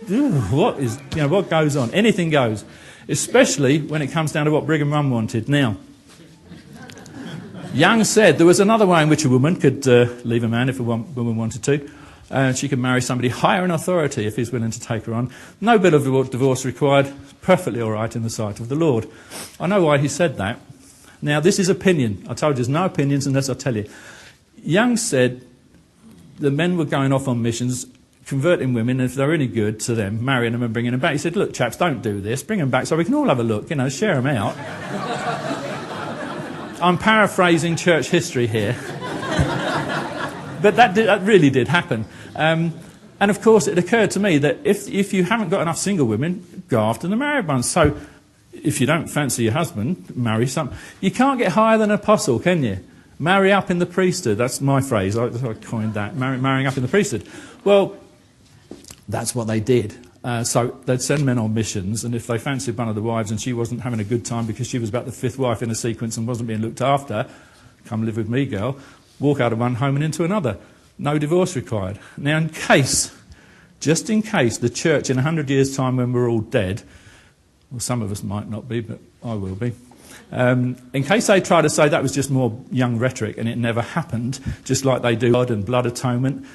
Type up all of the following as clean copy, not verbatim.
what goes on? Anything goes, especially when it comes down to what Brigham Young wanted. Now, Young said there was another way in which a woman could leave a man if a woman wanted to. She could marry somebody higher in authority if he's willing to take her on. No bill of divorce required. Perfectly all right in the sight of the Lord. I know why he said that. Now, this is opinion. I told you there's no opinions unless I tell you. Young said the men were going off on missions, converting women, and if they're any good to them, marrying them and bringing them back. He said, look, chaps, don't do this. Bring them back so we can all have a look, share them out. I'm paraphrasing church history here. But that really did happen. And of course, it occurred to me that if you haven't got enough single women, go after the married ones. So if you don't fancy your husband, marry some. You can't get higher than an apostle, can you? Marry up in the priesthood. That's my phrase. I coined that. Marrying up in the priesthood. Well, that's what they did. So they'd send men on missions, and if they fancied one of the wives and she wasn't having a good time because she was about the fifth wife in a sequence and wasn't being looked after, come live with me, girl. Walk out of one home and into another. No divorce required. Now, just in case the church in 100 years' time when we're all dead, well, some of us might not be, but I will be, in case they try to say that was just more young rhetoric and it never happened, just like they do blood and blood atonement,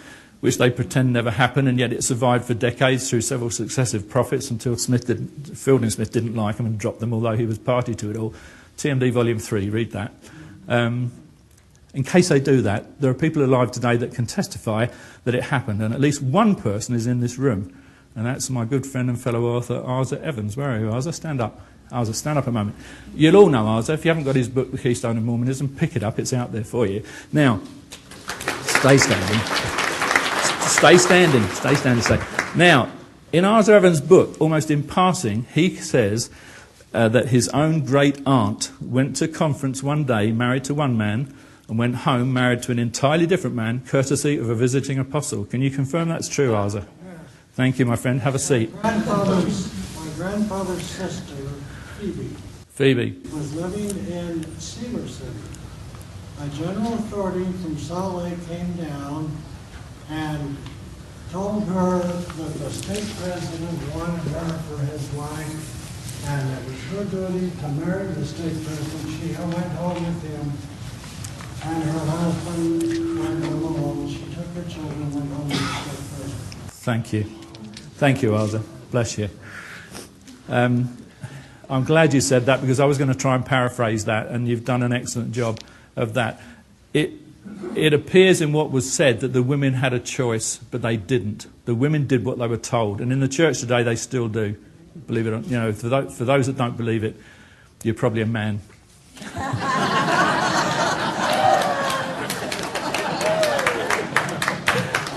which they pretend never happened, and yet it survived for decades through several successive prophets until Fielding Smith didn't like them and dropped them, although he was party to it all. TMD Volume 3, read that. In case they do that, there are people alive today that can testify that it happened, and at least one person is in this room, and that's my good friend and fellow author, Arthur Evans. Where are you, Arthur? Stand up. Arthur, stand up a moment. You'll all know Arthur. If you haven't got his book, The Keystone of Mormonism, pick it up. It's out there for you. Now, stay standing. Stay standing. Stay standing. Now, in Arthur Evans' book, almost in passing, he says that his own great aunt went to conference one day, married to one man, and went home married to an entirely different man, courtesy of a visiting apostle. Can you confirm that's true, Arthur? Thank you, my friend. Have a seat. My grandfather's sister, Phoebe, was living in Cedar City. A general authority from Salt Lake came down and told her that the state president wanted her for his wife, and it was her duty to marry the state president. She went home with him. And her husband went alone. She took her children and went home with the state president. Thank you. Thank you, Arthur. Bless you. I'm glad you said that because I was going to try and paraphrase that, and you've done an excellent job of that. It appears in what was said that the women had a choice, but they didn't. The women did what they were told, and in the church today they still do. Believe it or not. For those that don't believe it, you're probably a man.